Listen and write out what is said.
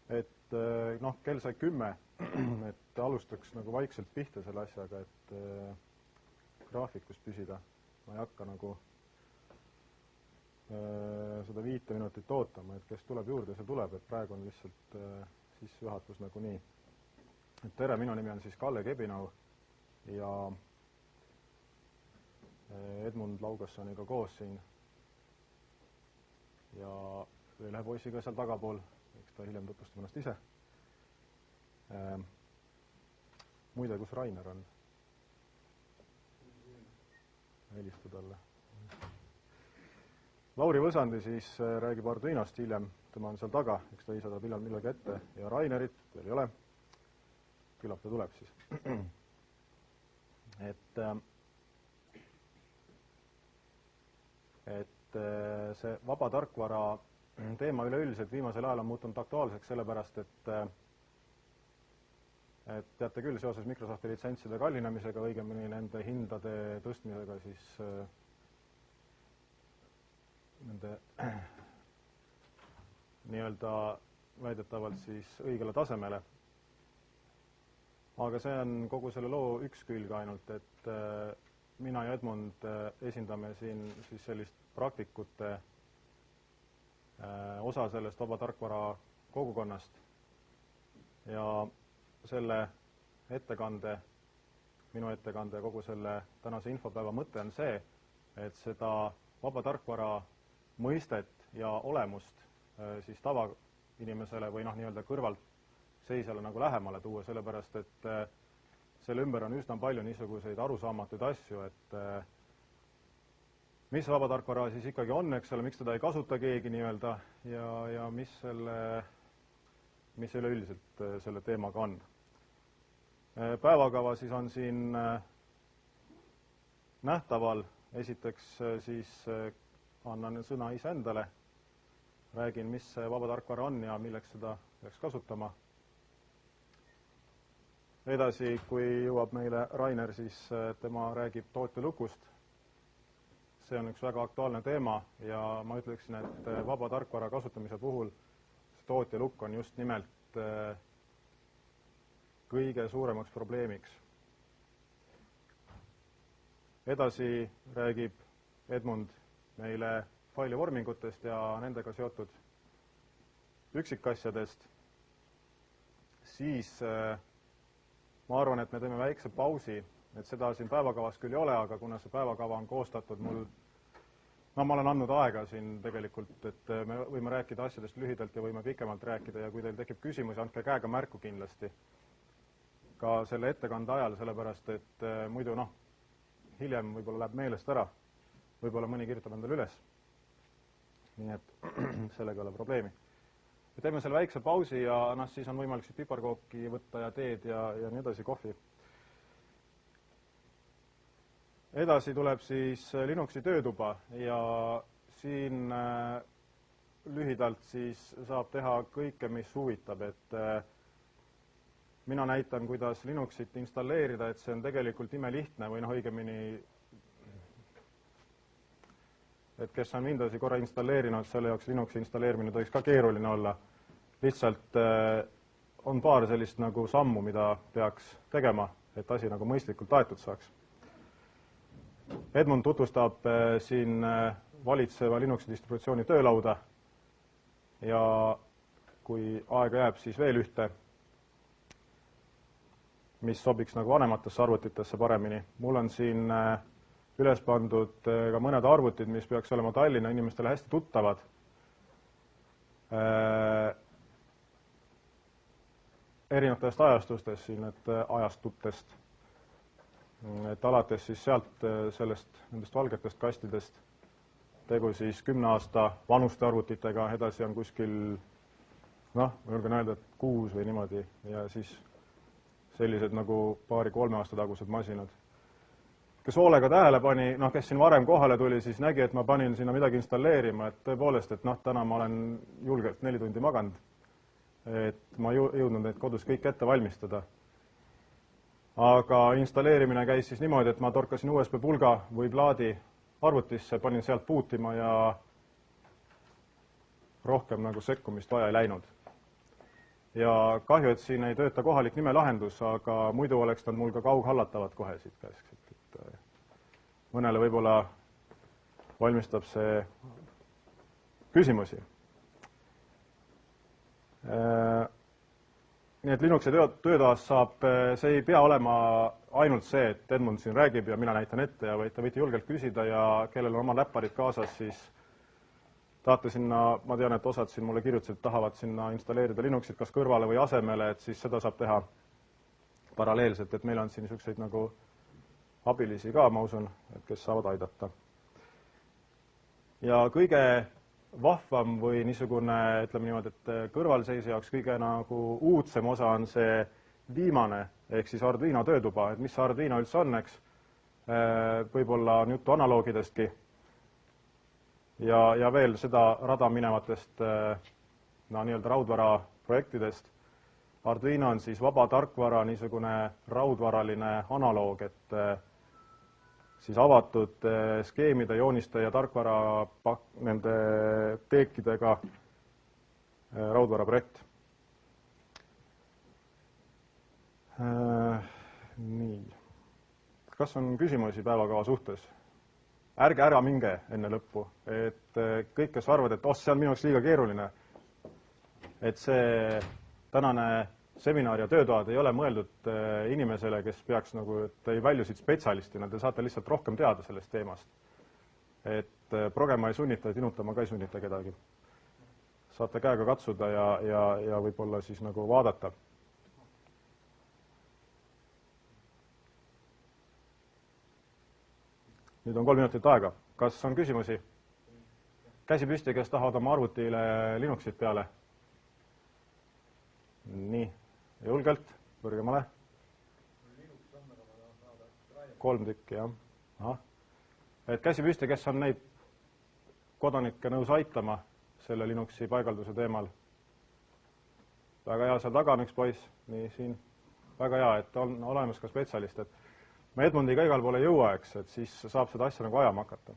et noh, kell sai 10, et alustaks nagu vaikselt pihta selle asjaga, et graafikus püsida. Ma ei hakka nagu seda 5 minutit ootama, et kes tuleb juurde, see tuleb, et praegu on lihtsalt sissejuhatus nagu nii. Tere, minu nimi on siis Kalle Kebinau ja Edmund Laugassoniga koos siin ja ühe poisiga seal tagapool, eks ta hiljem tutvustab ennast ise. Muide, kus Rainer on? Helista talle. Lauri Võsandi siis räägib Arduinost hiljem, tema on seal taga, eks ta ise saab hiljem millegi ette ja Rainerit veel ei ole. Küllap ta tuleb siis. Et see vaba tarkvara teema üleüldiselt viimasel ajal on muutunud aktuaalseks sellepärast, et teate küll, seoses Microsofti litsentside kallinemisega, õigemini nende hindade tõstmisega siis nende nii-öelda väidetavalt siis õigele tasemele. Aga see on kogu selle loo üks külg ainult, et mina ja Edmund esindame siin siis sellist praktikute osa sellest vaba tarkvara kogukonnast ja selle ettekande, minu ettekande ja kogu selle tänase infopäeva mõte on see, et seda vaba tarkvara mõistet ja olemust siis tavainimesele või noh, nii-öelda kõrvalt seisjale nagu lähemale tuua, sellepärast et selle ümber on üsna palju niisuguseid arusaamatuid asju, et mis vaba tarkvara siis ikkagi on, eks ole, miks teda ei kasuta keegi nii-öelda ja mis üleüldiselt selle teemaga on. Päevakava siis on siin nähtaval, esiteks siis annan sõna iseendale, räägin, mis see vaba tarkvara on ja milleks seda peaks kasutama. Edasi, kui jõuab meile Rainer, siis tema räägib tootjalukust. See on üks väga aktuaalne teema ja ma ütleksin, et vaba tarkvara kasutamise puhul see tootjalukk on just nimelt kõige suuremaks probleemiks. Edasi räägib Edmund meile failivormingutest ja nendega seotud üksikasjadest. Siis ma arvan, et me teeme väikse pausi, et seda siin päevakavas küll ei ole, aga kuna see päevakava on koostatud mul, no ma olen andnud aega siin tegelikult, et me võime rääkida asjadest lühidalt ja võime pikemalt rääkida ja kui teil tekib küsimusi, andke käega märku kindlasti ka selle ettekande ajal, sellepärast et muidu noh, hiljem võib-olla läheb meelest ära, võib-olla mõni kirjutab endale üles. Nii et sellega ei ole probleemi. Me teeme selle väikse pausi ja siis on võimalik siis piparkooki võtta ja teed ja nii edasi, kohvi. Edasi tuleb siis Linuxi töötuba ja siin lühidalt siis saab teha kõike, mis huvitab, et mina näitan, kuidas Linuxit installeerida, et see on tegelikult imelihtne või noh, õigemini et kes on Windowsi korra installeerinud, selle jaoks Linuxi installeerimine tohiks ka keeruline olla. Lihtsalt on paar sellist nagu sammu, mida peaks tegema, et asi nagu mõistlikult aetud saaks. Edmund tutvustab siin valitseva Linuxi distributsiooni töölauda ja kui aega jääb, siis veel ühte, mis sobiks nagu vanematesse arvutitesse paremini. Mul on siin üles pandud ka mõned arvutid, mis peaks olema Tallinna inimestele hästi tuttavad. Erinevatest ajastustest siin, et ajastutest. Et alates siis sealt nendest valgetest kastidest tegu siis 10 aasta vanuste arvutitega, edasi on kuskil, noh, ma julgen öelda, et 6 või niimoodi ja siis sellised nagu 2-3 aasta tagused masinad. Kes hoolega tähele pani, noh, kes siin varem kohale tuli, siis nägi, et ma panin sinna midagi installeerima, et tõepoolest, et noh, täna ma olen julgelt 4 tundi maganud, et ma jõudnud neid kodus kõik ette valmistada. Aga installeerimine käis siis niimoodi, et ma torkasin USB pulga või plaadi arvutisse, panin sealt bootima ja rohkem nagu sekkumist vaja ei läinud. ja kahju, et siin ei tööta kohalik nimelahendus, aga muidu oleks nad mul ka kaughallatavad kohe siit käskselt. Et mõnele võib-olla valmistab see küsimusi. Nii et Linuxi töötoas saab, see ei pea olema ainult see, et Edmund siin räägib ja mina näitan ette ja te võite julgelt küsida ja kellel on oma läpparid kaasas, siis tahate sinna, ma tean, et osad siin mulle kirjutasid, tahavad sinna installeerida Linuxit kas kõrvale või asemele, et siis seda saab teha paralleelselt, et meil on siin niisuguseid nagu abilisi ka, ma usun, et kes saavad aidata. Ja kõige vahvam või niisugune, ütleme niimoodi, et kõrvalseisja jaoks kõige nagu uudsem osa on see viimane, ehk siis Arduino töötuba, et mis see Arduino üldse on, eks. Võib-olla on juttu analoogidestki ja veel seda rada minevatest nii-öelda raudvara projektidest. Arduino on siis vaba tarkvara niisugune raudvaraline analoog, et siis avatud skeemide, jooniste ja tarkvara nende teekidega raudvara projekt. Nii. Kas on küsimusi päevakava suhtes? Ärge ära minge enne lõppu, et kõik, kes arvad, et see on minu jaoks liiga keeruline, et see tänane seminar ja töötoad ei ole mõeldud inimesele, kes peaks nagu, et ei väljusid spetsialistina, te saate lihtsalt rohkem teada sellest teemast. Et progema ei sunnita ja tinutama ka ei sunnita kedagi. Saate käega katsuda ja võib-olla siis nagu vaadata. Nüüd on 3 minutit aega. Kas on küsimusi? Käsi püsti, kes tahavad oma arvutile Linuxit peale? Nii, julgelt, kõrgemale. 3 tükki, jah. Aha. Et käsi püsti, kes on neid kodanikke nõus aitama selle Linuxi paigalduse teemal? Väga hea, seal taga on üks poiss. Nii, siin. Väga hea, et on olemas ka spetsialist, et ma Edmundiga igal poole jõua, eks, et siis saab seda asja nagu ajama hakata.